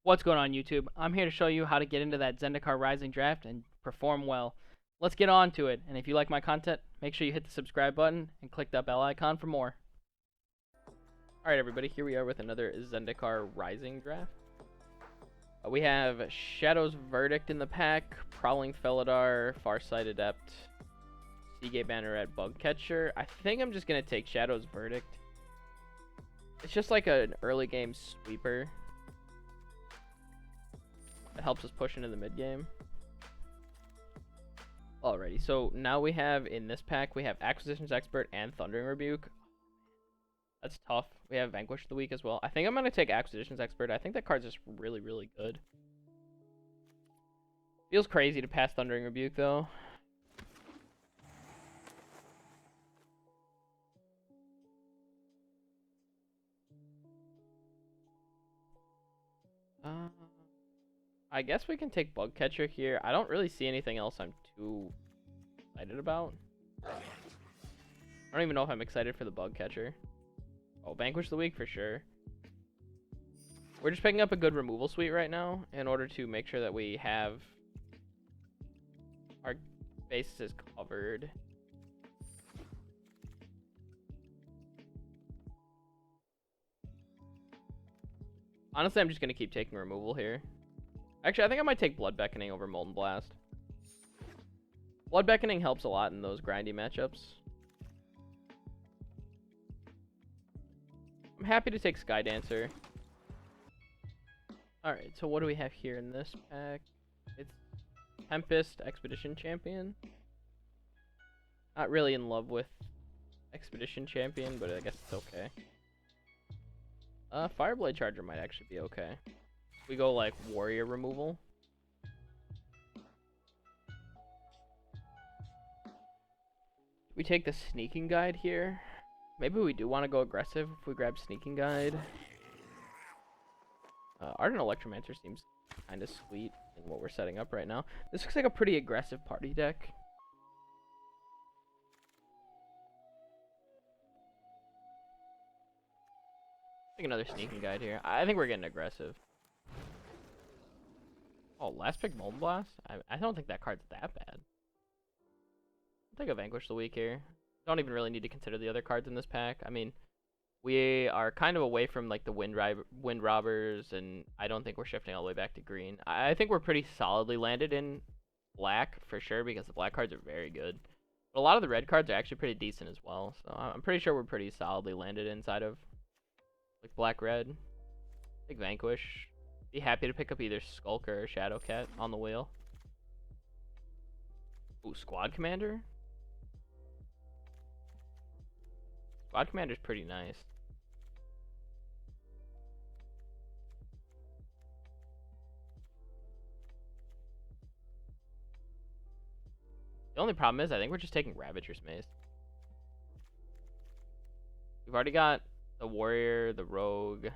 What's going on, YouTube? I'm here to show you how to get into that Zendikar Rising draft and perform well. Let's get on to it, and if you like my content, make sure you hit the subscribe button and click that bell icon for more. Alright everybody, here we are with another Zendikar Rising draft. We have Shadow's Verdict in the pack, Prowling Felidar, Farsight Adept, Seagate Banneret, Bugcatcher. I think I'm just going to take Shadow's Verdict. It's just like an early game sweeper. It helps us push into the mid game. Alrighty, so now we have in this pack, we have Acquisitions Expert and Thundering Rebuke. That's tough. We have Vanquish of the Week as well. I think I'm going to take Acquisitions Expert. I think that card's just really, really good. Feels crazy to pass Thundering Rebuke, though. I guess we can take Bugcatcher here. I don't really see anything else I'm too excited about. I don't even know if I'm excited for the Bugcatcher. Oh, Vanquish the Week for sure. We're just picking up a good removal suite right now in order to make sure that we have our bases covered. Honestly, I'm just going to keep taking removal here. Actually, I think I might take Blood Beckoning over Molten Blast. Blood Beckoning helps a lot in those grindy matchups. I'm happy to take Sky Dancer. Alright, so what do we have here in this pack? It's Tempest Expedition Champion. Not really in love with Expedition Champion, but I guess it's okay. Fireblade Charger might actually be okay. We go like warrior removal. We take the Sneaking Guide here. Maybe we do want to go aggressive if we grab Sneaking Guide. Ardent Electromancer seems kind of sweet in what we're setting up right now. This looks like a pretty aggressive party deck. Take another Sneaking Guide here. I think we're getting aggressive. Oh, last pick Molten Blast? I don't think that card's that bad. I'll take a Vanquish the Week here. Don't even really need to consider the other cards in this pack. I mean, we are kind of away from like the Wind Robbers, and I don't think we're shifting all the way back to green. I think we're pretty solidly landed in black for sure because the black cards are very good. But a lot of the red cards are actually pretty decent as well. So I'm pretty sure we're pretty solidly landed inside of like black-red. Take Vanquish. Be happy to pick up either Skulker or Shadowcat on the wheel. Ooh, Squad Commander? Squad Commander's pretty nice. The only problem is I think we're just taking Ravager's Mace. We've already got the Warrior, the Rogue,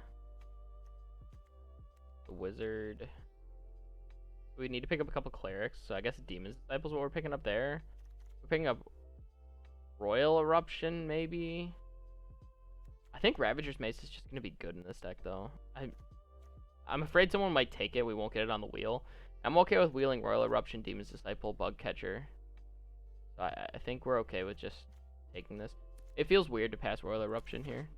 the Wizard. We need to pick up a couple Clerics, so I guess Demon's Disciple is what we're picking up there. We're picking up Royal Eruption, maybe. I think Ravager's Mace is just going to be good in this deck, though. I'm afraid someone might take it. We won't get it on the wheel. I'm okay with wheeling Royal Eruption, Demon's Disciple, Bugcatcher. So I think we're okay with just taking this. It feels weird to pass Royal Eruption here.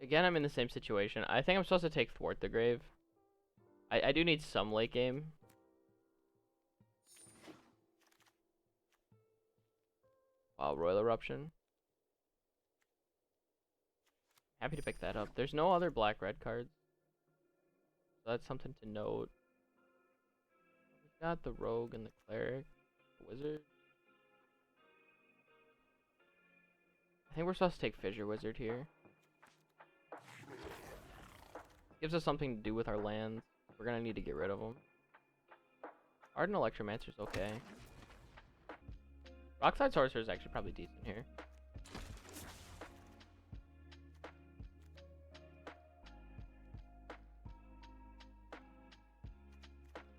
Again, I'm in the same situation. I think I'm supposed to take Thwart the Grave. I do need some late game. Wow, Royal Eruption. Happy to pick that up. There's no other black-red cards. So that's something to note. We've got the Rogue and the Cleric. The Wizard. I think we're supposed to take Fissure Wizard here. Gives us something to do with our lands. We're gonna need to get rid of them. Ardent Electromancer's okay. Rockside Sorcerer is actually probably decent here.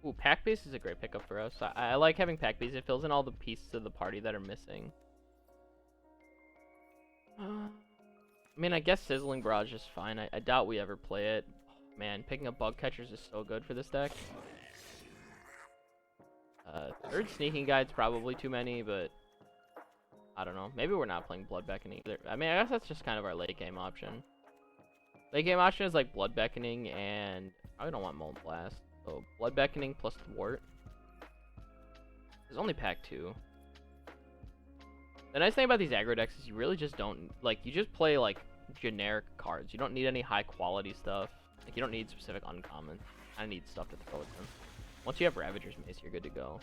Ooh, Pack Beast is a great pickup for us. I like having Pack Beast. It fills in all the pieces of the party that are missing. I mean, I guess Sizzling Barrage is fine. I doubt we ever play it. Man, picking up Bug Catchers is so good for this deck. Third Sneaking Guide's probably too many, but I don't know. Maybe we're not playing Blood Beckoning either. I mean, I guess that's just kind of our late game option. Late game option is like Blood Beckoning, and I don't want Molten Blast. So Blood Beckoning plus Thwart. There's only pack 2. The nice thing about these aggro decks is you really just don't, like, you just play, like, generic cards. You don't need any high quality stuff. Like, you don't need specific uncommon. I need stuff to throw at them. Once you have Ravager's Mace, you're good to go.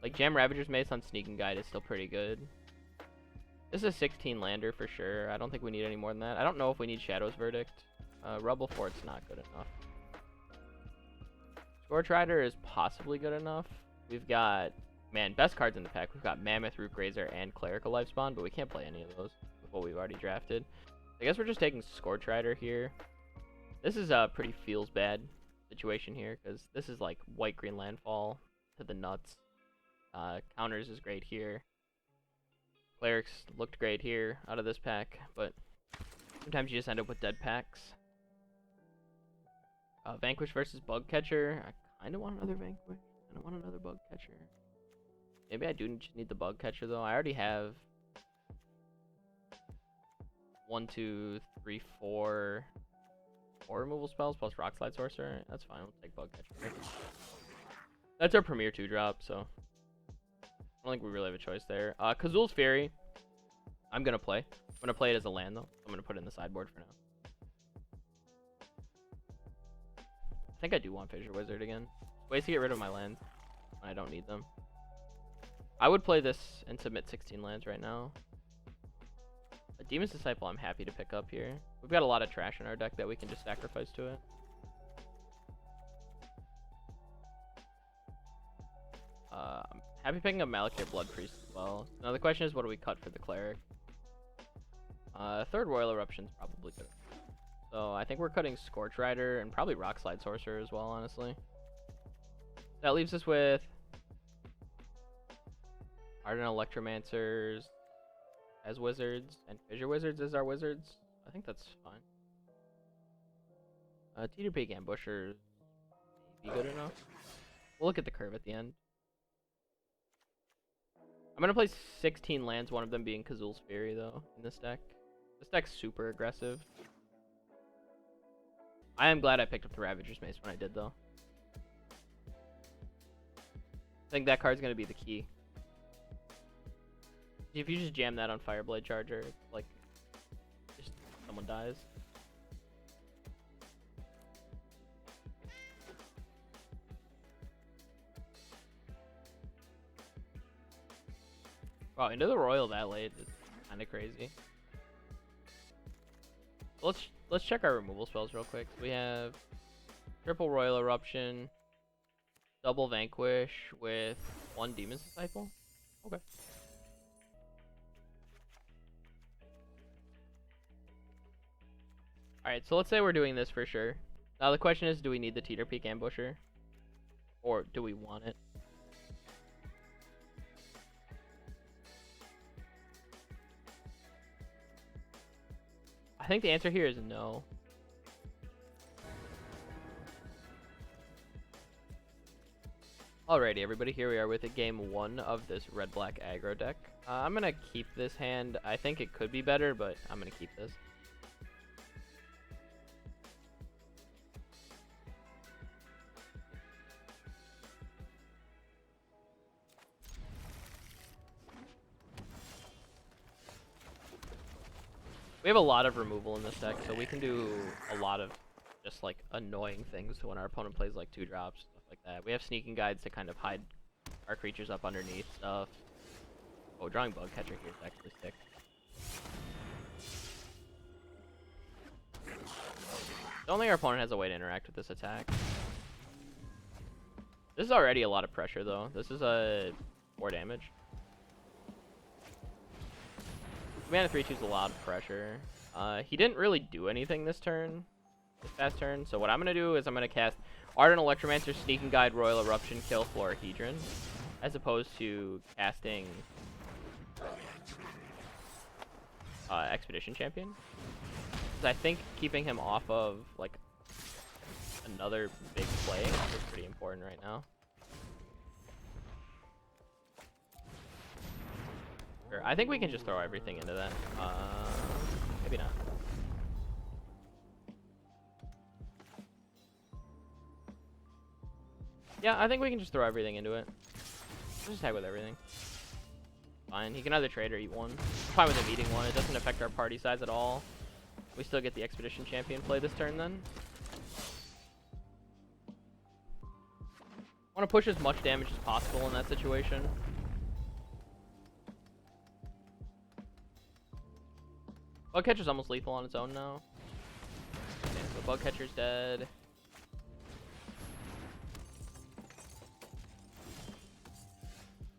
Like, jam Ravager's Mace on Sneaking Guide is still pretty good. This is a 16 lander for sure. I don't think we need any more than that. I don't know if we need Shadow's Verdict. Rubble Fort's not good enough. Scorch Rider is possibly good enough. We've got, man, best cards in the pack. We've got Mammoth, Root Grazer, and Clerical Lifespawn, but we can't play any of those with what we've already drafted. I guess we're just taking Scorch Rider here. This is a pretty feels bad situation here, because this is like white-green landfall to the nuts. Counters is great here. Clerics looked great here out of this pack, but sometimes you just end up with dead packs. Vanquish versus Bug Catcher. I kind of want another Vanquish. I don't want another Bug Catcher. Maybe I do just need the Bug Catcher, though. I already have 1, 2, 3, 4 removal spells plus Rock Slide Sorcerer. That's fine. We'll take Bug Catcher. That's our premier 2-drop, so I don't think we really have a choice there. Kazul's Fury, I'm going to play. I'm going to play it as a land, though. I'm going to put it in the sideboard for now. I think I do want Fissure Wizard again. Ways to get rid of my lands when I don't need them. I would play this and submit 16 lands right now. A Demon's Disciple I'm happy to pick up here. We've got a lot of trash in our deck that we can just sacrifice to it. I'm happy picking up Malakir Blood Priest as well. Now the question is, what do we cut for the Cleric? Third Royal Eruption's probably good. So I think we're cutting Scorch Rider and probably Rock Slide Sorcerer as well, honestly. That leaves us with Ardent Electromancers as wizards, and Fissure Wizards as our wizards. I think that's fine. Teeter Peak Ambushers may be good enough. We'll look at the curve at the end. I'm going to play 16 lands, one of them being Kazul's Fury, though, in this deck. This deck's super aggressive. I am glad I picked up the Ravager's Mace when I did, though. I think that card's going to be the key. If you just jam that on Fireblade Charger, it's like, just someone dies. Wow, into the Royal that late is kind of crazy. Let's check our removal spells real quick. We have triple Royal Eruption, double Vanquish with 1 Demon's Disciple. Okay. Alright, so let's say we're doing this for sure. Now the question is, do we need the Teeter Peak Ambusher? Or do we want it? I think the answer here is no. Alrighty, everybody, here we are with game 1 of this Red Black aggro deck. I'm gonna keep this hand. I think it could be better, but I'm gonna keep this. We have a lot of removal in this deck, so we can do a lot of just like annoying things when our opponent plays like 2-drops, stuff like that. We have Sneaking Guides to kind of hide our creatures up underneath stuff. Oh, drawing Bug Catcher here is actually sick. Only our opponent has a way to interact with this attack. This is already a lot of pressure, though. This is a 4 damage. Mana 3/2 is a lot of pressure. He didn't really do anything this past turn. So what I'm gonna do is I'm gonna cast Ardent Electromancer, Sneaking Guide, Royal Eruption, kill Florahedron, as opposed to casting Expedition Champion. Because I think keeping him off of, like, another big play is pretty important right now. Sure, I think we can just throw everything into that. Maybe not. Yeah, I think we can just throw everything into it. Just tag with everything. Fine. He can either trade or eat one. I'm fine with him eating one. It doesn't affect our party size at all. We still get the Expedition Champion play this turn then. I want to push as much damage as possible in that situation. Bug Catcher's almost lethal on its own now. Okay, so Bug Catcher's dead.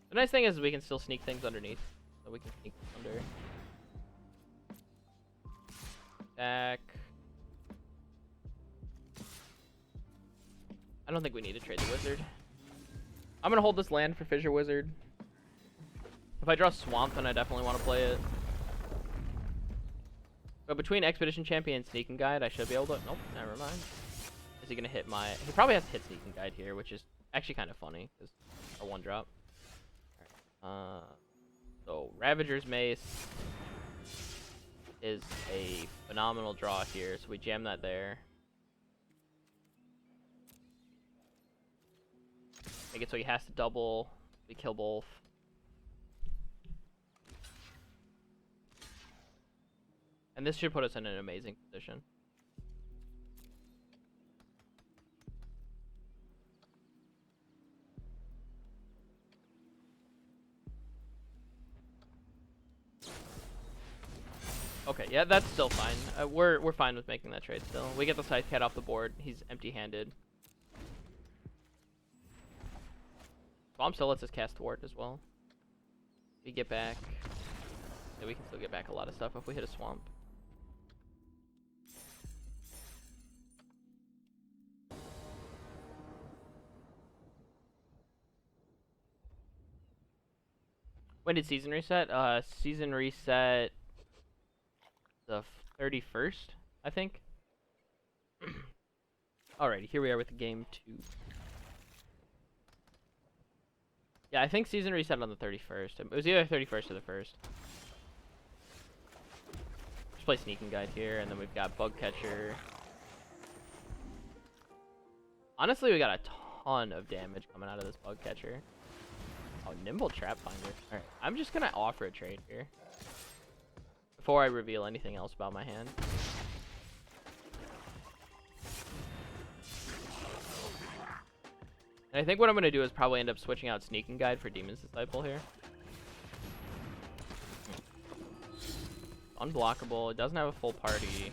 The nice thing is we can still sneak things underneath. So we can sneak under. Back. I don't think we need to trade the wizard. I'm gonna hold this land for Fissure Wizard. If I draw Swamp, then I definitely want to play it. But between Expedition Champion and Sneaking Guide, I should be able to... Nope, never mind. Is he gonna hit my... He probably has to hit Sneaking Guide here, which is actually kind of funny, because a 1-drop. So Ravager's Mace is a phenomenal draw here, so we jam that there. Make it so he has to double. We kill both. And this should put us in an amazing position. Okay, yeah, that's still fine. We're fine with making that trade still. We get the Scythe Cat off the board. He's empty-handed. Swamp still lets us cast Thwart as well. We get back. Yeah, we can still get back a lot of stuff if we hit a Swamp. When did season reset? Season reset the 31st, I think. Alrighty, here we are with game 2. Yeah, I think season reset on the 31st. It was either 31st or the 1st. Just play Sneaking Guide here, and then we've got Bug Catcher. Honestly, we got a ton of damage coming out of this Bug Catcher. Oh, Nimble Trap Finder. Alright, I'm just gonna offer a trade here. Before I reveal anything else about my hand. And I think what I'm gonna do is probably end up switching out Sneaking Guide for Demon's Disciple here. Unblockable, it doesn't have a full party.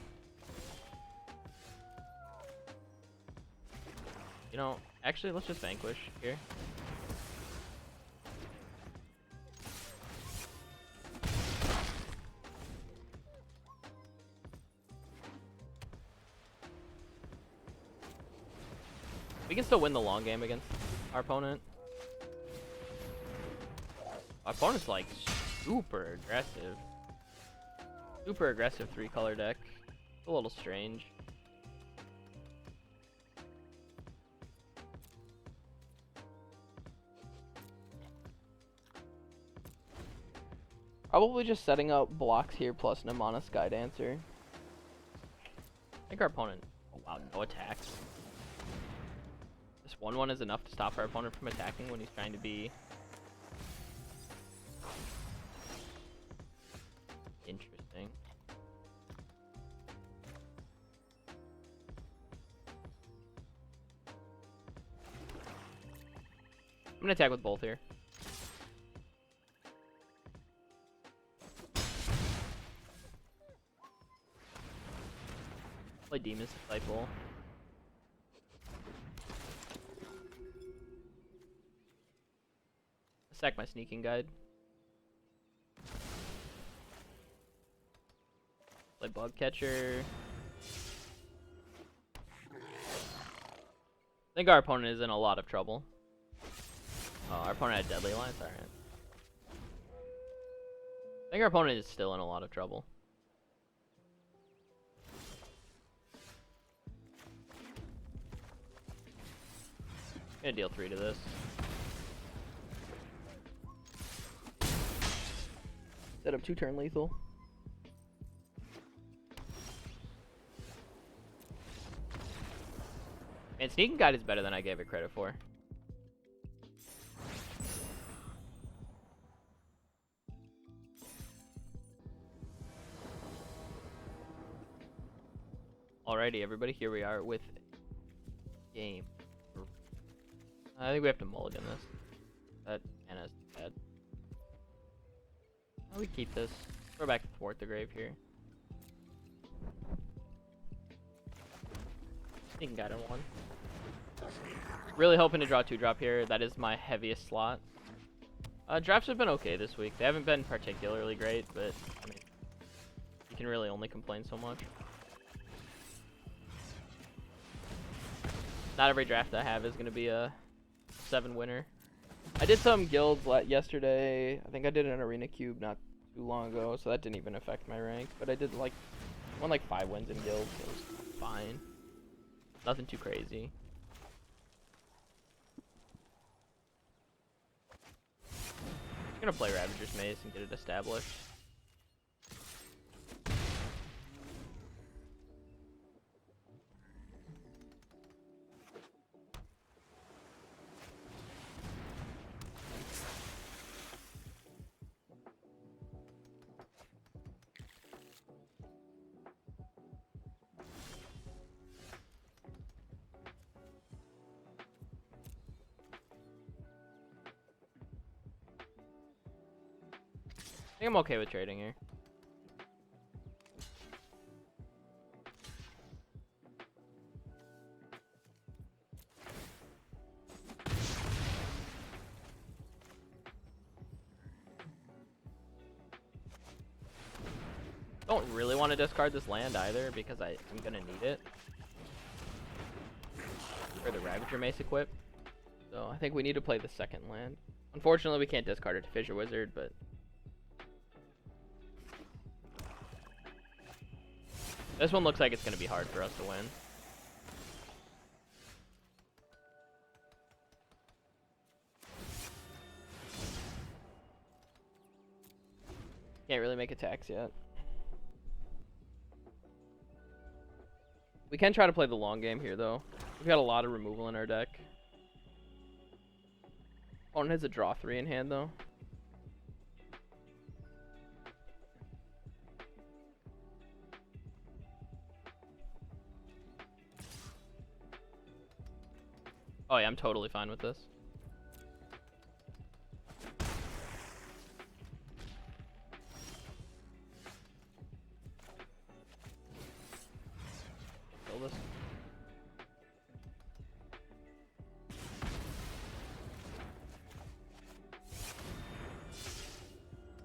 You know, actually, let's just Vanquish here. We can still win the long game against our opponent. Our opponent's like super aggressive. Super aggressive 3-color deck. It's a little strange. Probably just setting up blocks here plus Nimana Skydancer. I think our opponent... Oh wow, no attacks. This 1/1 is enough to stop our opponent from attacking when he's trying to be... Interesting. I'm gonna attack with both here. Play Demon's Disciple. Sack my Sneaking Guide. Play Bug Catcher. I think our opponent is in a lot of trouble. Oh, our opponent had Deadly Alliance, alright. I think our opponent is still in a lot of trouble. Gonna deal 3 to this. Set up 2-turn lethal. And Sneak and Guide is better than I gave it credit for. Alrighty, everybody, here we are with game. I think we have to mulligan this. That Anna's dead. How do we keep this? Throw back and forth the grave here. Sneaking Guide on 1. Really hoping to draw 2-drop here. That is my heaviest slot. Drafts have been okay this week. They haven't been particularly great, but I mean, you can really only complain so much. Not every draft I have is going to be a 7 winner. I did some guilds yesterday. I think I did an arena cube not too long ago, so that didn't even affect my rank. But I did won like 5 wins in guilds, so it was fine. Nothing too crazy. I'm gonna play Ravager's Mace and get it established. I think I'm okay with trading here. Don't really want to discard this land either because I'm gonna need it for the Ravager Mace equip. So I think we need to play the second land. Unfortunately, we can't discard it to Fissure Wizard, but this one looks like it's going to be hard for us to win. Can't really make attacks yet. We can try to play the long game here, though. We've got a lot of removal in our deck. Opponent has a draw 3 in hand, though. Oh yeah, I'm totally fine with this. Kill this.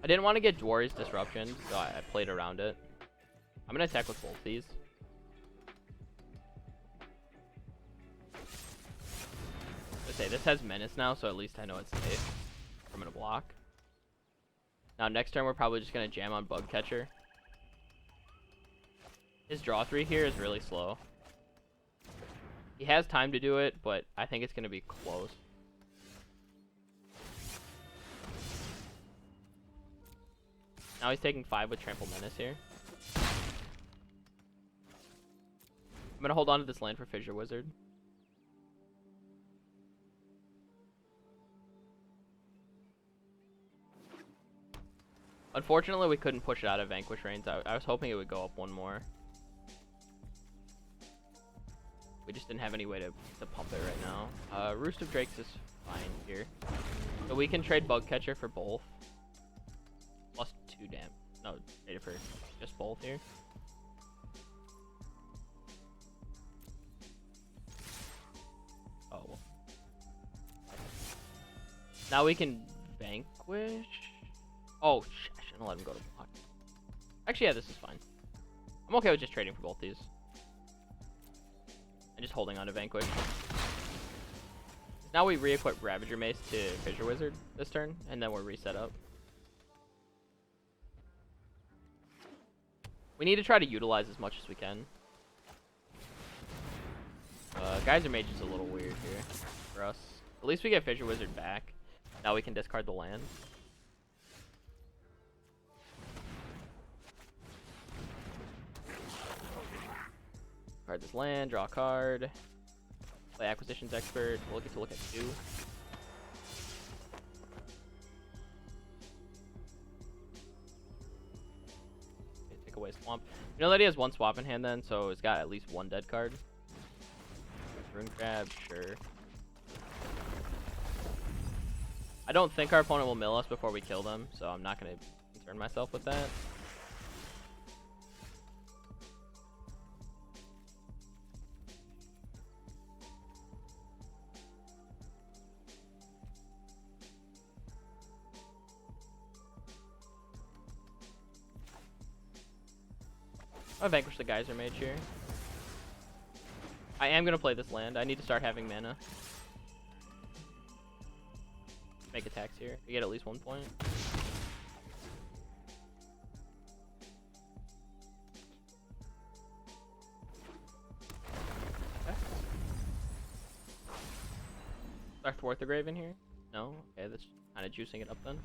I didn't want to get Dwarry's Disruption, so I played around it. I'm gonna attack with both these. Say this has Menace now, so at least I know it's safe. I'm gonna block. Now next turn we're probably just gonna jam on Bug Catcher. His draw 3 here is really slow. He has time to do it, but I think it's gonna be close. Now he's taking 5 with Trample Menace here. I'm gonna hold on to this land for Fissure Wizard. Unfortunately, we couldn't push it out of Vanquish range. I was hoping it would go up 1 more. We just didn't have any way to pump it right now. Roost of Drakes is fine here. So we can trade Bug Catcher for both. Plus 2 damage. No, trade it for just both here. Oh. Now we can Vanquish. Oh, shit. I shouldn't let him go to block. Actually, yeah, this is fine. I'm okay with just trading for both these. And just holding on to Vanquish. Now we re-equip Ravager Mace to Fissure Wizard this turn, and then we're reset up. We need to try to utilize as much as we can. Geyser Mage is a little weird here for us. At least we get Fissure Wizard back. Now we can discard the land. Card this land, draw a card. Play Acquisitions Expert. We'll get to look at 2. Okay, take away Swamp. You know that he has 1 swap in hand then, so it's got at least 1 dead card. Rune Grab, sure. I don't think our opponent will mill us before we kill them, so I'm not going to concern myself with that. I'll vanquish the Geyser Mage here. I am going to play this land. I need to start having mana. Make attacks here. We get at least 1 point. Okay. Start Thwart the Grave in here? No? Okay, that's kind of juicing it up then.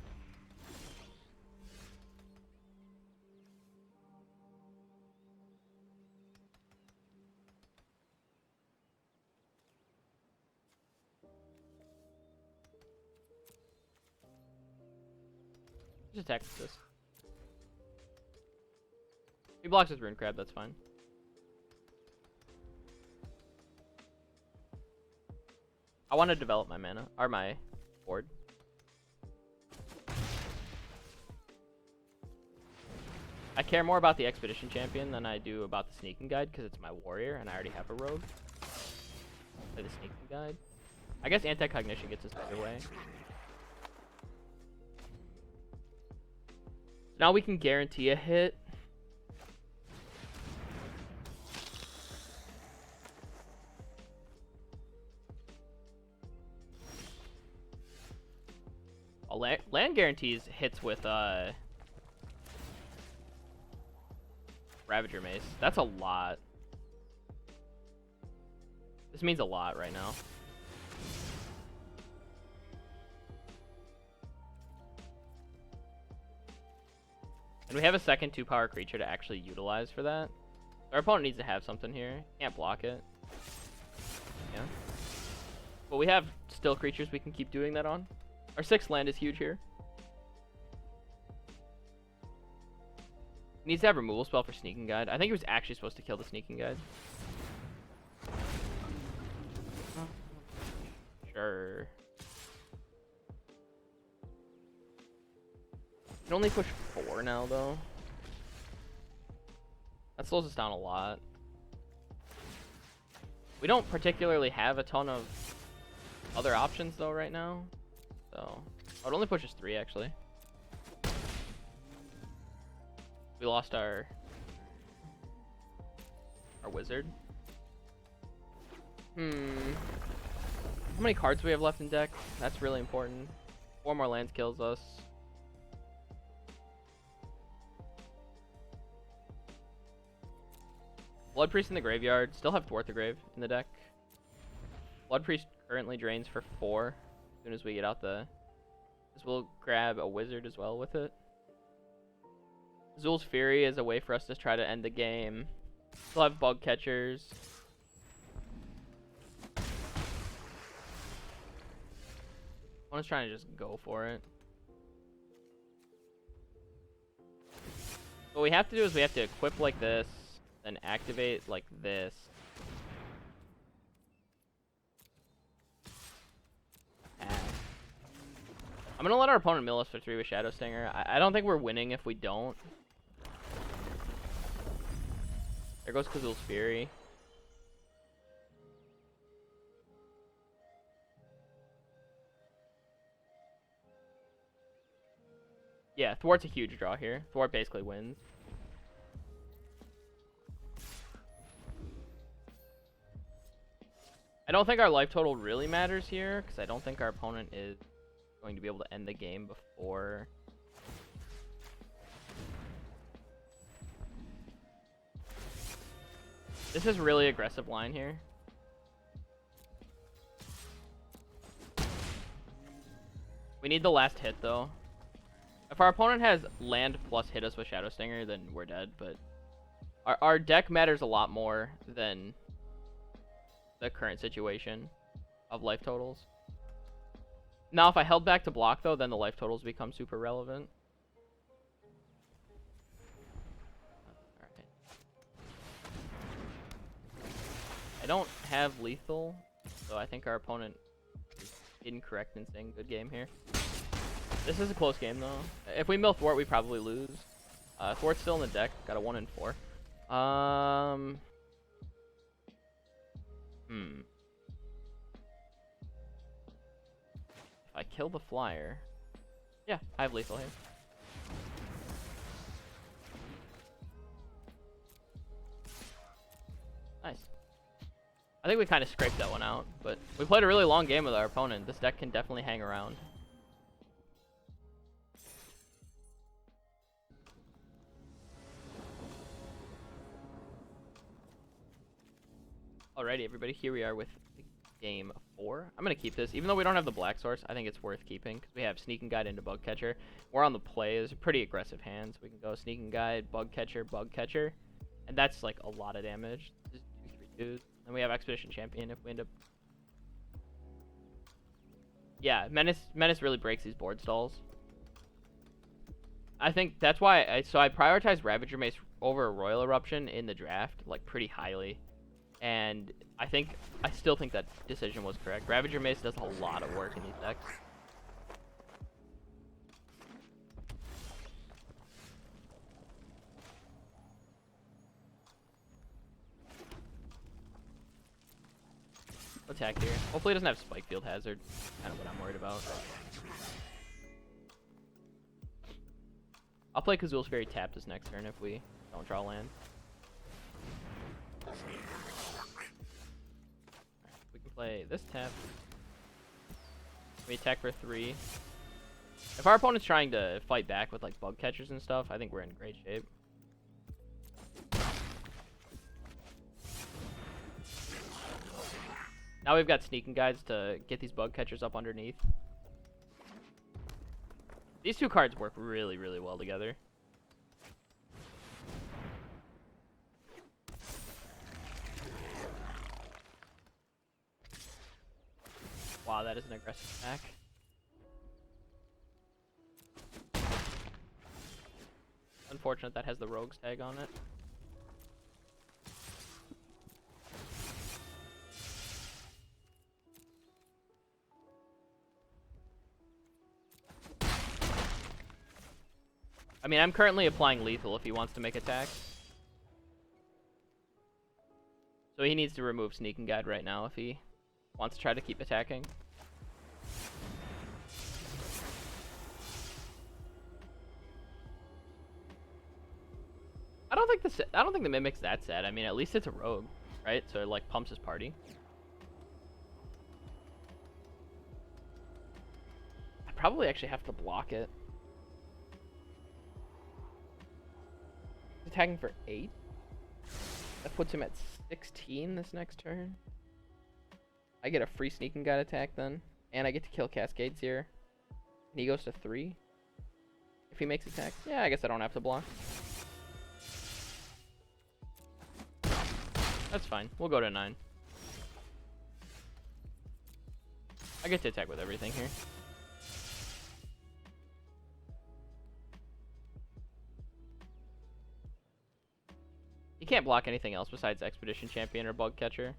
Just attack this. He blocks his Rune Crab, that's fine. I want to develop my mana, or my board. I care more about the Expedition Champion than I do about the Sneaking Guide, because it's my warrior, and I already have a rogue. Play the Sneaking Guide. I guess Anti-Cognition gets us either way. Now we can guarantee a hit. Land guarantees hits with Ravager Mace. That's a lot. This means a lot right now. And we have a second 2-power creature to actually utilize for that. Our opponent needs to have something here. Can't block it. Yeah. But we have still creatures we can keep doing that on. Our 6th land is huge here. Needs to have removal spell for Sneaking Guide. I think he was actually supposed to kill the Sneaking Guide. Sure. We can only push 4 now, though. That slows us down a lot. We don't particularly have a ton of other options, though, right now. So, I would only push us 3, actually. We lost our wizard. How many cards do we have left in deck? That's really important. 4 more lands kills us. Blood Priest in the graveyard. Still have Thwart the Grave in the deck. Blood Priest currently drains for 4. As soon as we get out the... We'll grab a wizard as well with it. Zul's Fury is a way for us to try to end the game. Still have bug catchers. I'm just trying to just go for it. What we have to do is we have to equip like this, then activate like this. I'm gonna let our opponent mill us for 3 with Shadow Stinger. I don't think we're winning if we don't. There goes Kazul's Fury. Yeah, Thwart's a huge draw here. Thwart basically wins. I don't think our life total really matters here, because I don't think our opponent is going to be able to end the game before... This is really aggressive line here. We need the last hit, though. If our opponent has land plus hit us with Shadow Stinger, then we're dead, but our deck matters a lot more than the current situation of life totals. Now, if I held back to block, though, then the life totals become super relevant. Alright. I don't have lethal, so I think our opponent is incorrect in saying good game here. This is a close game, though. If we mill Thwart, we probably lose. Thwart's still in the deck. Got a 1 in 4. If I kill the flyer... Yeah, I have lethal here. Nice. I think we kind of scraped that one out, but we played a really long game with our opponent. This deck can definitely hang around. Alrighty, everybody, here we are with game 4. I'm going to keep this. Even though we don't have the black source, I think it's worth keeping, because we have Sneaking Guide into Bug Catcher. We're on the play. It's a pretty aggressive hand, so we can go Sneaking Guide, Bug Catcher, and that's like a lot of damage. This is 2/3/2. And we have Expedition Champion if we end up... Yeah, Menace really breaks these board stalls. I think that's why I prioritized Ravager Mace over Royal Eruption in the draft, like, pretty highly. And I still think that decision was correct. Ravager Mace does a lot of work in these decks. Attack here. Hopefully it doesn't have Spike Field Hazard. Kind of what I'm worried about. I'll play Kazul's Fairy tap this next turn if we don't draw land. We can play this tap. We attack for 3. If our opponent's trying to fight back with like Bug Catchers and stuff, I think we're in great shape. Now we've got Sneaking Guides to get these Bug Catchers up underneath. These two cards work really, really well together. Wow, that is an aggressive attack. Unfortunate that has the Rogue's tag on it. I mean, I'm currently applying lethal if he wants to make attacks. So he needs to remove Sneaking Guide right now if he wants to try to keep attacking. I don't think the Mimic's that sad. I mean, at least it's a rogue, right? So it like pumps his party. I probably actually have to block it. Attacking for 8. That puts him at 16 this next turn. I get a free Sneaking Guide attack then. And I get to kill Cascades here. And he goes to 3. If he makes attacks. Yeah, I guess I don't have to block. That's fine. We'll go to 9. I get to attack with everything here. You can't block anything else besides Expedition Champion or Bug Catcher.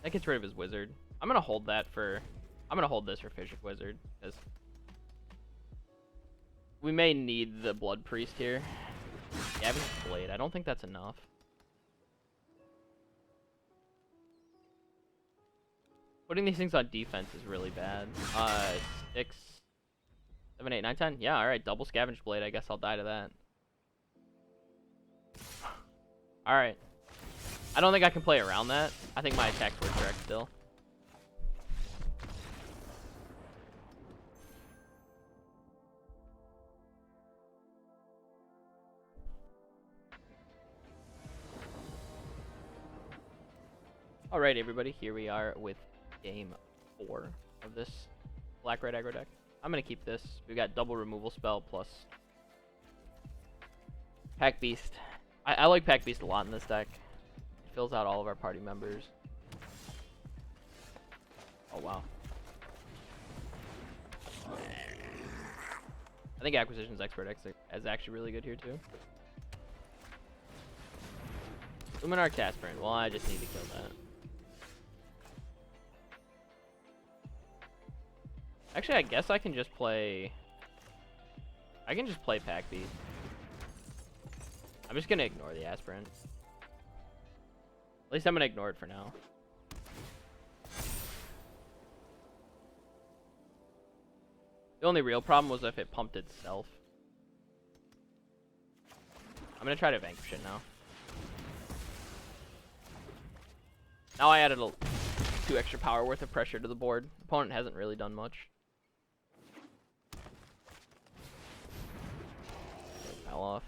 That gets rid of his Wizard. I'm gonna hold that for... I'm gonna hold this for Fissure Wizard, because we may need the Blood Priest here. Gavin's Blade. I don't think that's enough. Putting these things on defense is really bad. 6, 7, 8, 9, 10. Yeah, alright. Double Scavenge Blade. I guess I'll die to that. Alright. I don't think I can play around that. I think my attacks were correct still. Alright, everybody. Here we are with game 4 of this black red aggro deck. I'm gonna keep this. We got double removal spell plus Pack Beast. I like Pack Beast a lot in this deck. It fills out all of our party members. Oh wow. I think Acquisitions Expert is actually really good here too. Luminar Casperin. Well, I just need to kill that. Actually, I guess I can just play... I can just play Pack Beast. I'm just gonna ignore the Aspirant. At least I'm gonna ignore it for now. The only real problem was if it pumped itself. I'm gonna try to vanquish it now. Now I added 2 extra power worth of pressure to the board. Opponent hasn't really done much. Fell off.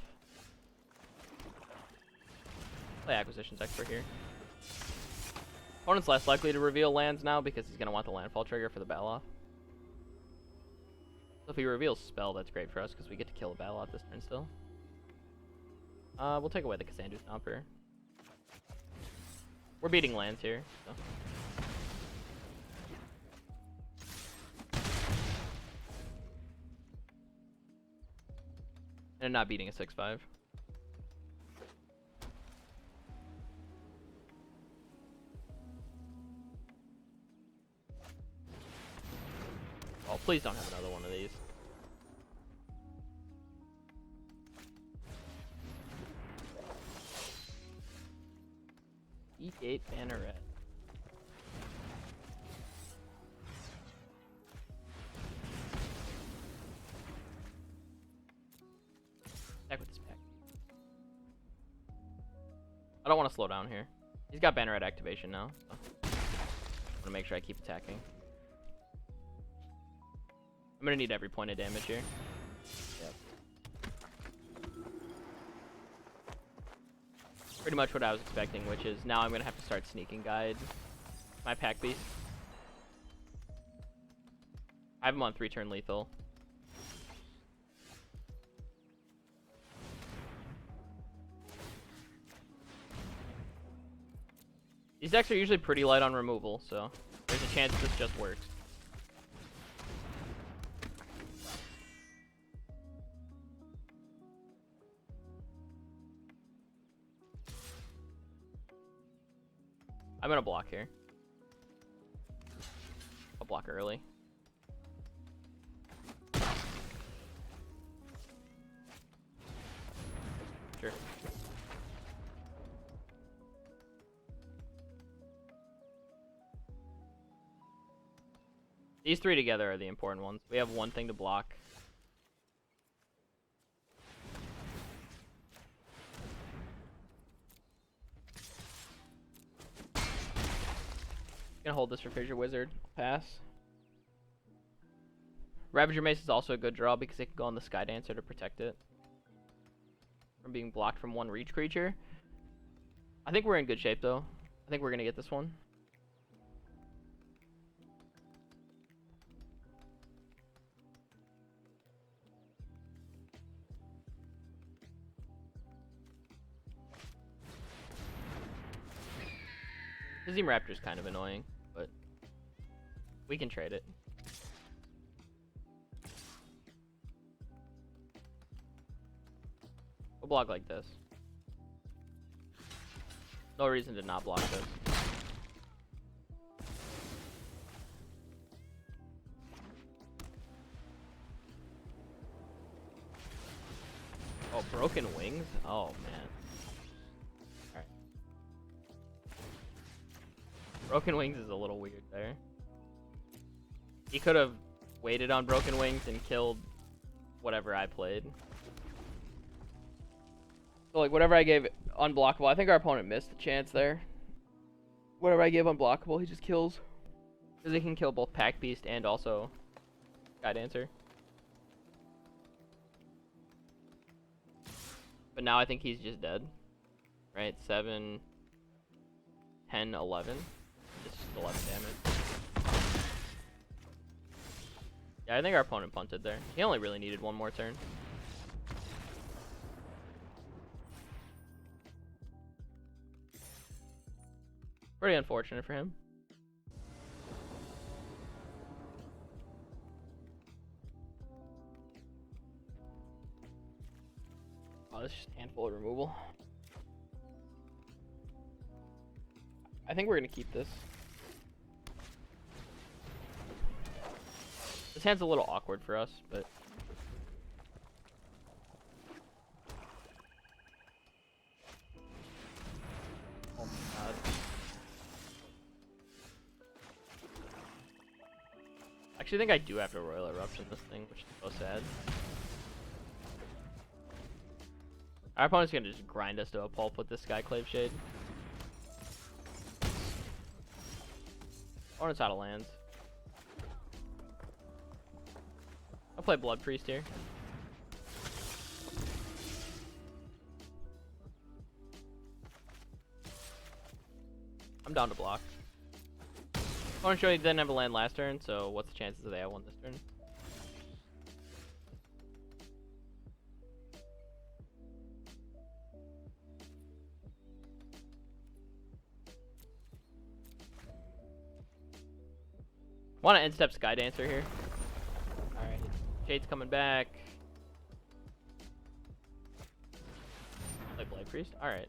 Play Acquisitions Expert here. Opponent's less likely to reveal lands now because he's gonna want the landfall trigger for the Baloth. So if he reveals Spell, that's great for us because we get to kill a Baloth this turn still. We'll take away the Casandu Stomper. We're beating lands here. So. And not beating a 6/5. Oh, please don't have another one of these. E8 Banneret. Attack with this pack. I don't want to slow down here. He's got Banneret activation now. So. I want to make sure I keep attacking. I'm gonna need every point of damage here. Yep. Pretty much what I was expecting, which is now I'm gonna have to start sneaking guide my Pack Beast. I have him on 3-turn lethal. These decks are usually pretty light on removal, so there's a chance this just works. I'm gonna block here. I'll block early. Sure. These 3 together are the important ones. We have one thing to block. Gonna hold this for Fissure Wizard. Pass. Ravager Mace is also a good draw because it can go on the Sky Dancer to protect it from being blocked from one reach creature. I think we're in good shape though. I think we're gonna get this one. Zim Raptor's kind of annoying, but we can trade it. We'll block like this. No reason to not block this. Oh, Broken Wings? Oh, man. Alright. Broken Wings is a little weird there. He could have waited on Broken Wings and killed whatever I played. So, like, whatever I gave unblockable, I think our opponent missed a chance there. Whatever I give unblockable, he just kills. Because he can kill both Pack Beast and also Sky Dancer. But now I think he's just dead. Right? 7, 10, 11. Just 11 damage. Yeah, I think our opponent punted there. He only really needed one more turn. Pretty unfortunate for him. Oh, this is just a handful of removal. I think we're gonna keep this. This hand's a little awkward for us, but oh my god. I actually think I do have to Royal Eruption this thing, which is so sad. Our opponent's gonna just grind us to a pulp with this Skyclave Shade. Opponent's out of lands. I'll play Blood Priest here. I'm down to block. Opponent showed he didn't have a land last turn, so what's the chances that they have one this turn? Want to end step Sky Dancer here. Alright. Shade's coming back. Play Blade Priest? Alright.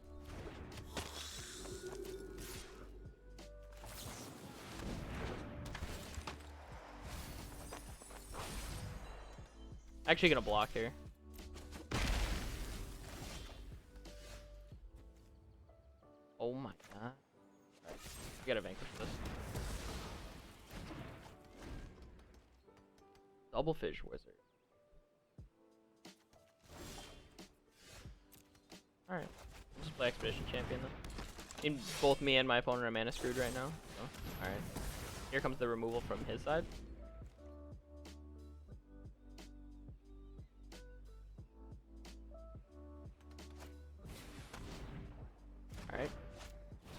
Actually gonna block here. Oh my god. Alright. We gotta vanquish this. Double Fish Wizard. Alright. Just play Expedition Champion then. Both me and my opponent are mana screwed right now. So, alright. Here comes the removal from his side. Alright.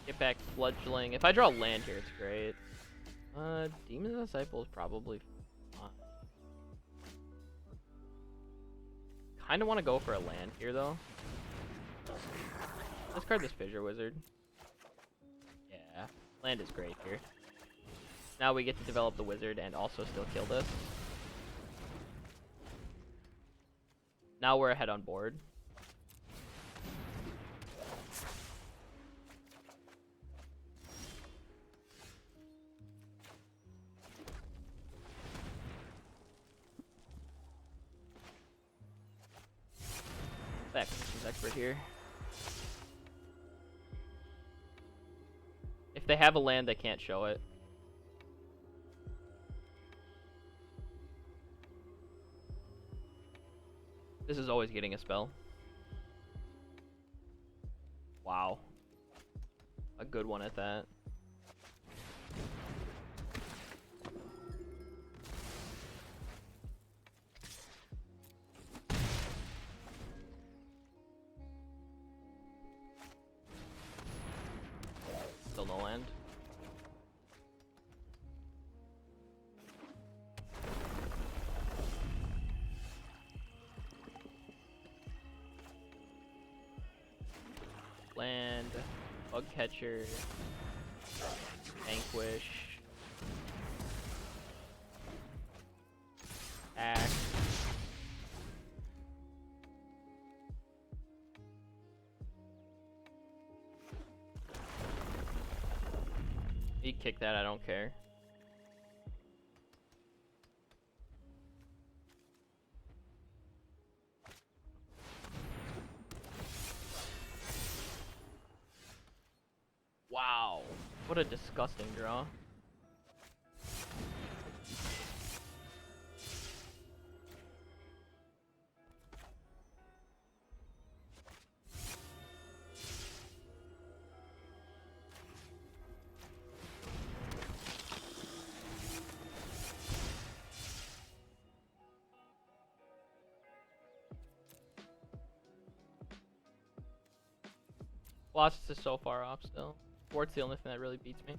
Get back Fledgling. If I draw land here, it's great. Demon Disciple is probably fine. Kinda wanna go for a land here though. Discard this Fissure Wizard. Yeah, land is great here. Now we get to develop the wizard and also still kill this. Now we're ahead on board. Acquisitions Expert here. If they have a land, they can't show it. This is always getting a spell. Wow. A good one at that. Still no land. Land, Bug Catcher, Vanquish, Axe. You kick that, I don't care. Wow, what a disgusting draw. Colossus is so far off still. Wart's the only thing that really beats me.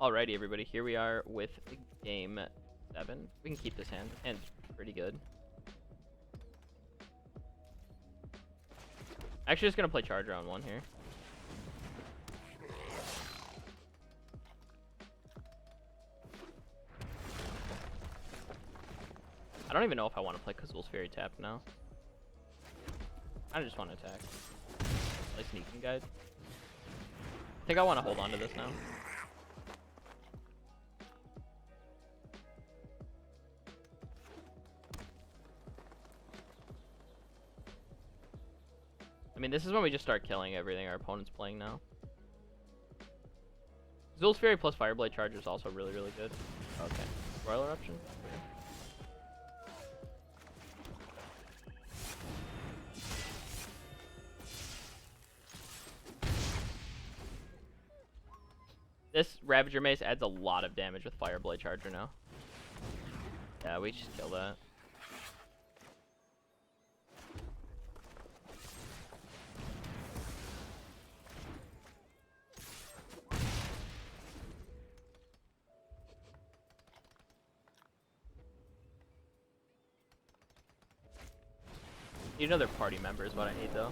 Alrighty, everybody, here we are with game 7. We can keep this hand. Hand's pretty good. Actually, just gonna play Charger on 1 here. I don't even know if I want to play Kazul's Fairy Tap now. I just want to attack. Play Sneaking Guide. I think I want to hold on to this now. I mean, this is when we just start killing everything our opponent's playing now. Zul's Fury plus Fireblade Charger is also really, really good. Okay. Royal Eruption? This Ravager Mace adds a lot of damage with Fireblade Charger now. Yeah, we just kill that. Need another party member is what I need, though.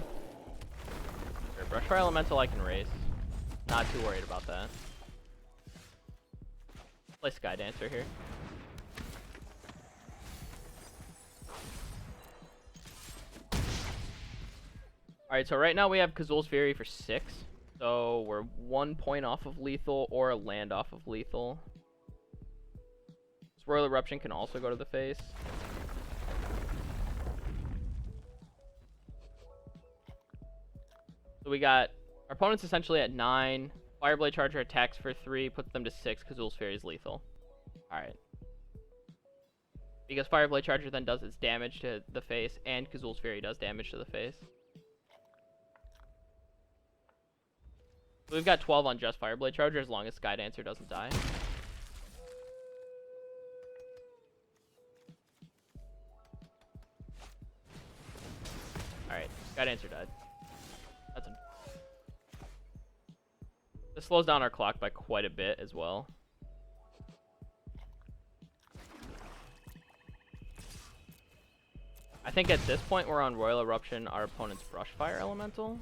Sure, Brushfire Elemental I can race. Not too worried about that. Play Sky Dancer here. Alright, so right now we have Kazul's Fury for 6. So we're 1 point off of lethal or a land off of lethal. This Royal Eruption can also go to the face. So we got our opponent's essentially at 9. Fireblade Charger attacks for 3, puts them to 6. Kazul's Fury is lethal. Alright. Because Fireblade Charger then does its damage to the face, and Kazul's Fury does damage to the face. So we've got 12 on just Fireblade Charger as long as Sky Dancer doesn't die. Alright, Sky Dancer died. That's a... This slows down our clock by quite a bit as well. I think at this point we're on Royal Eruption, our opponent's Brushfire Elemental.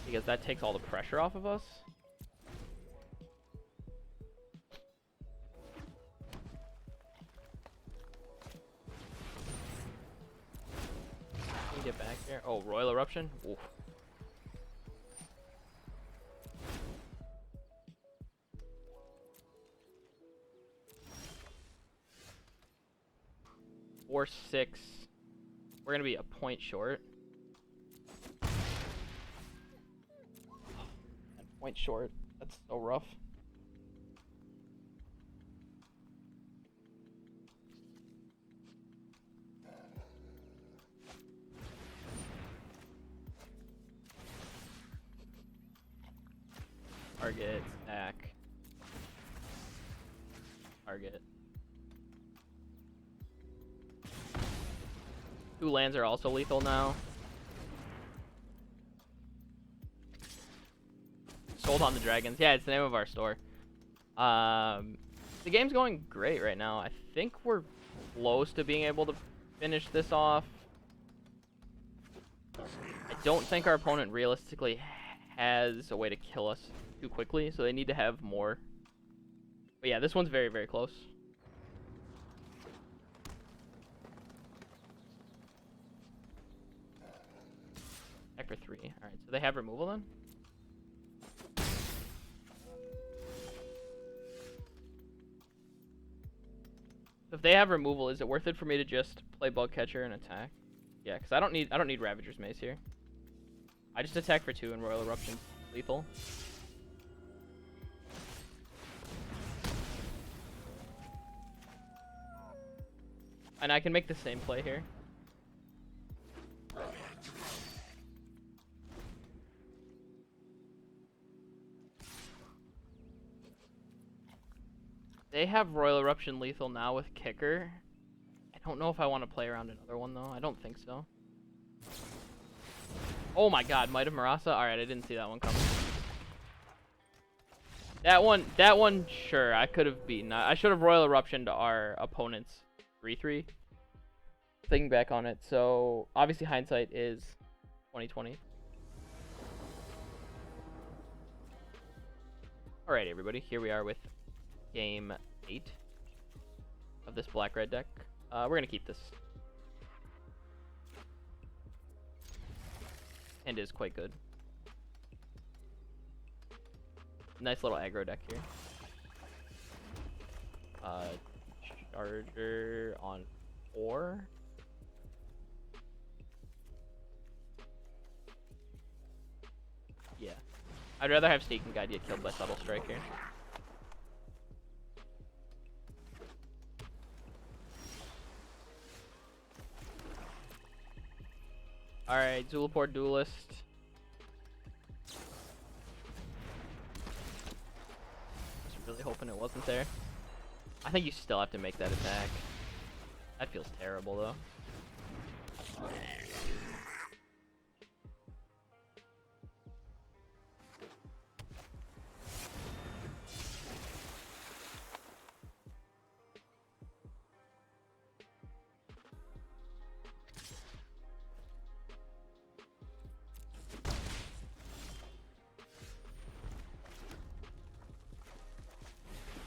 Because that takes all the pressure off of us. Can we get back here? Oh, Royal Eruption? Oof. Or 6. We're gonna be a point short. Point short. That's so rough. Target, stack. Target. 2 lands are also lethal now. Sold on the Dragons. Yeah, it's the name of our store. The game's going great right now. I think we're close to being able to finish this off. I don't think our opponent realistically has a way to kill us too quickly, so they need to have more. But yeah, this one's very, very close. Attack for 3. Alright, so they have removal then? If they have removal, is it worth it for me to just play Bug Catcher and attack? Yeah, because I don't need Ravager's Mace here. I just attack for 2 and Royal Eruption lethal. And I can make the same play here. They have Royal Eruption lethal now with Kicker. I don't know if I want to play around another one, though. I don't think so. Oh my god, Might of Marasa? Alright, I didn't see that one coming. That one, sure, I could have beaten. I should have Royal Eruptioned our opponent's 3/3. Thinking back on it, so obviously hindsight is 2020. Alright, everybody, here we are with game 8 of this black-red deck. We're gonna keep this. And is quite good. Nice little aggro deck here. Charger on 4. Yeah. I'd rather have Sneak and Guide get killed by Subtle Strike here. Alright, Zulaport Duelist. Just really hoping it wasn't there. I think you still have to make that attack. That feels terrible, though.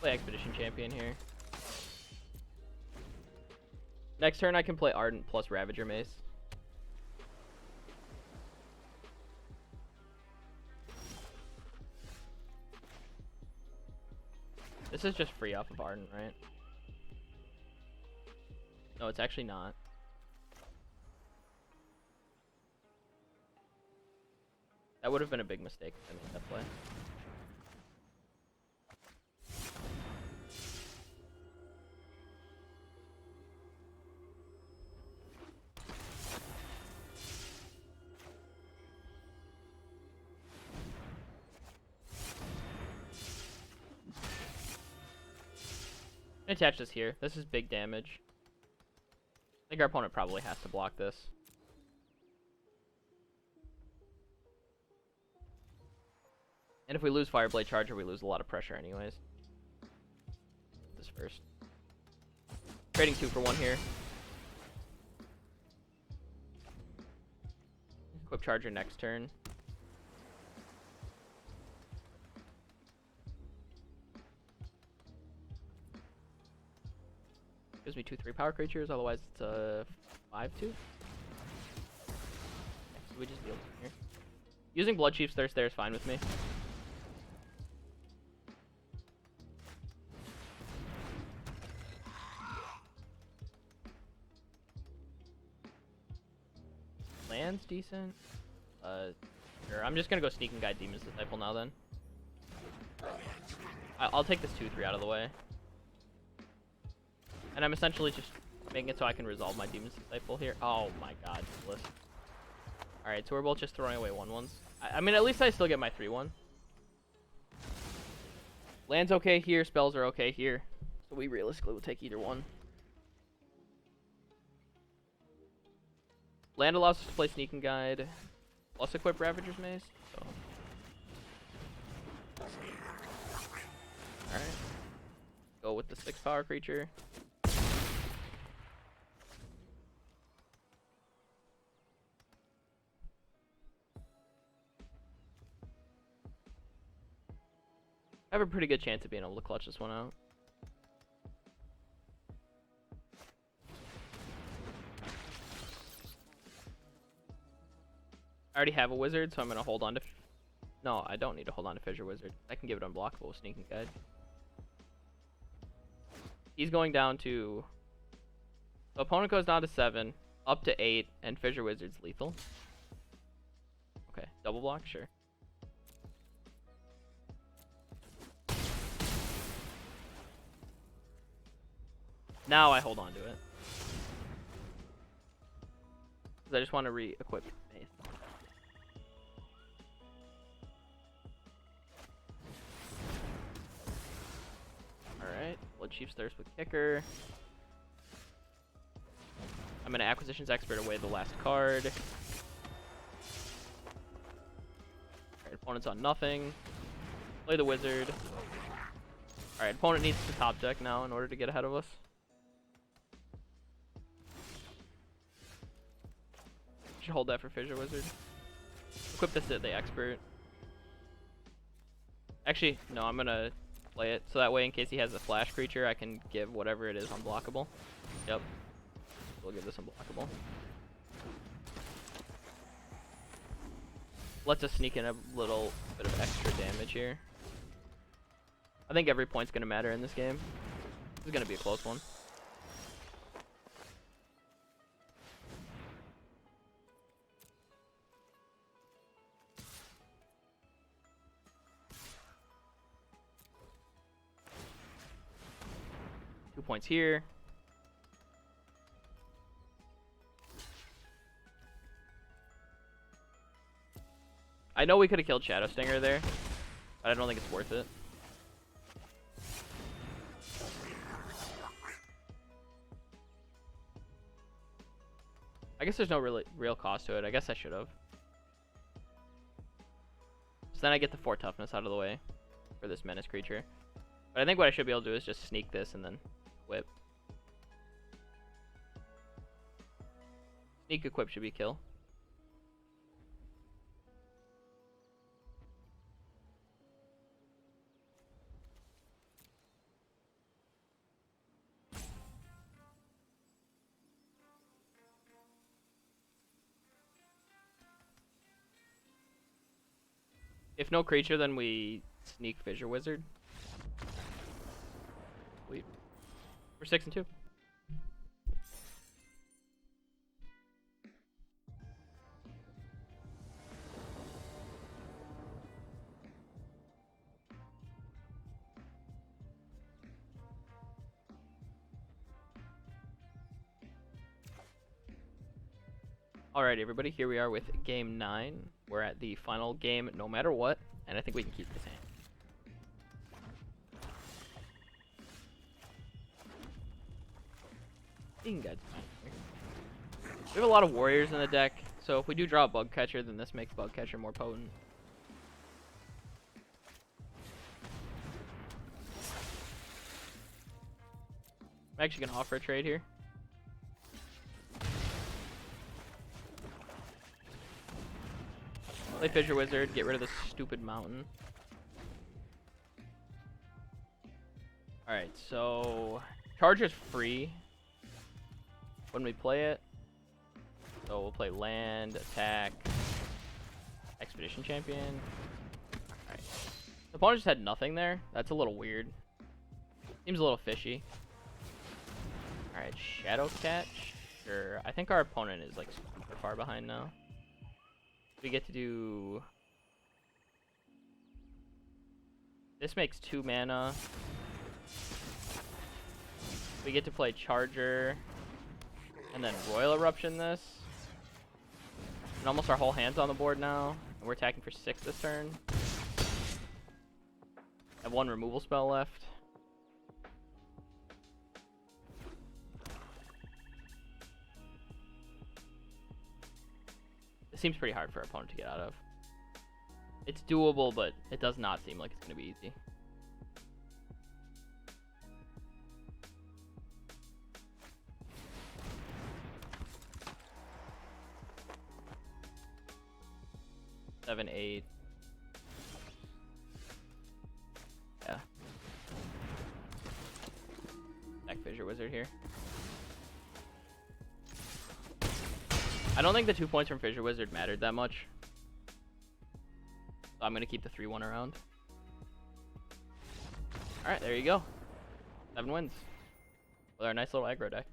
Play Expedition Champion here. Next turn I can play Ardent plus Ravager Mace. This is just free off of Ardent, right? No, it's actually not. That would have been a big mistake if I made that play. Attach this here. This is big damage. I think our opponent probably has to block this. And if we lose Fireblade Charger, we lose a lot of pressure anyways. This first. Trading 2 for 1 here. Equip Charger next turn. Gives me 2/3 power creatures, otherwise it's a 5/2. So we just deal here. Using Bloodchief's Thirst there is fine with me. Land's decent. Sure. I'm just gonna go Sneak and Guide Demon's Disciple now then. I'll take this 2/3 out of the way. And I'm essentially just making it so I can resolve my Demon's Disciple here. Oh my god, useless. Alright, so we're both just throwing away 1/1s. I mean, at least I still get my 3/1. Land's okay here, spells are okay here. So we realistically will take either one. Land allows us to play Sneak and Guide, plus equip Ravager's Mace. So. Alright. Go with the 6 power creature. I have a pretty good chance of being able to clutch this one out. I already have a wizard, so I'm going to hold on to... No, I don't need to hold on to Fissure Wizard. I can give it unblockable with Sneak and Guide. He's going down to... The opponent goes down to 7, up to 8, and Fissure Wizard's lethal. Okay, double block, sure. Now I hold on to it. Because I just want to re-equip Mace. Alright, Bloodchief's Thirst with Kicker. I'm going to Acquisitions Expert away the last card. Alright, opponent's on nothing. Play the wizard. Alright, opponent needs to top deck now in order to get ahead of us. Should hold that for Fissure Wizard. Equip this at the expert. Actually, no, I'm gonna play it so that way in case he has a flash creature, I can give whatever it is unblockable. Yep. We'll give this unblockable. Lets us sneak in a little bit of extra damage here. I think every point's gonna matter in this game. This is gonna be a close one. Points here. I know we could have killed Shadow Stinger there, but I don't think it's worth it. I guess there's no real cost to it. I guess I should have. So then I get the 4 toughness out of the way for this menace creature. But I think what I should be able to do is just sneak this and then whip. Sneak equip should be kill. If no creature, then we sneak Fissure Wizard. Sweet. We're 6 and 2. Alright, everybody, here we are with game 9. We're at the final game no matter what, and I think we can keep this hand. We have a lot of warriors in the deck, so if we do draw a bug catcher, then this makes bug catcher more potent. I'm actually gonna offer a trade here. Play Fissure Wizard, get rid of this stupid mountain. Alright, so charge is free when we play it. So we'll play land, attack, expedition champion. Alright. The opponent just had nothing there. That's a little weird. Seems a little fishy. Alright, Shadow Catch. Sure. I think our opponent is like super far behind now. We get to do... This makes 2 mana. We get to play Charger. And then Royal Eruption this. And almost our whole hand's on the board now. And we're attacking for 6 this turn. Have 1 removal spell left. It seems pretty hard for our opponent to get out of. It's doable, but it does not seem like it's going to be easy. Seven, 8. Yeah. Back Fissure Wizard here. I don't think the 2 points from Fissure Wizard mattered that much. So I'm going to keep the 3-1 around. Alright, there you go. 7 wins. With our nice little aggro deck.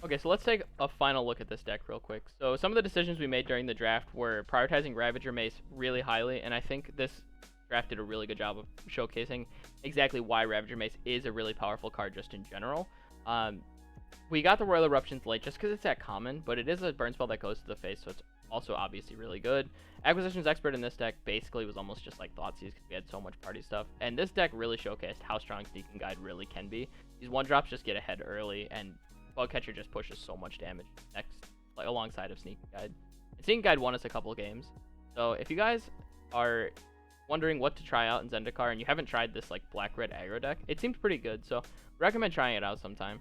Okay, so let's take a final look at this deck real quick. So some of the decisions we made during the draft were prioritizing Ravager Mace really highly, and I think this draft did a really good job of showcasing exactly why Ravager Mace is a really powerful card just in general. We got the Royal Eruptions late just because it's that common, but it is a burn spell that goes to the face, so it's also obviously really good. Acquisitions Expert in this deck basically was almost just like Thoughtseize because we had so much party stuff, and this deck really showcased how strong Sneaking Guide really can be. These 1-drops just get ahead early, and Bug Catcher just pushes so much damage next, like alongside of Sneaking Guide. And Sneaking Guide won us a couple of games. So if you guys are wondering what to try out in Zendikar and you haven't tried this like black red aggro deck, it seems pretty good. So recommend trying it out sometime.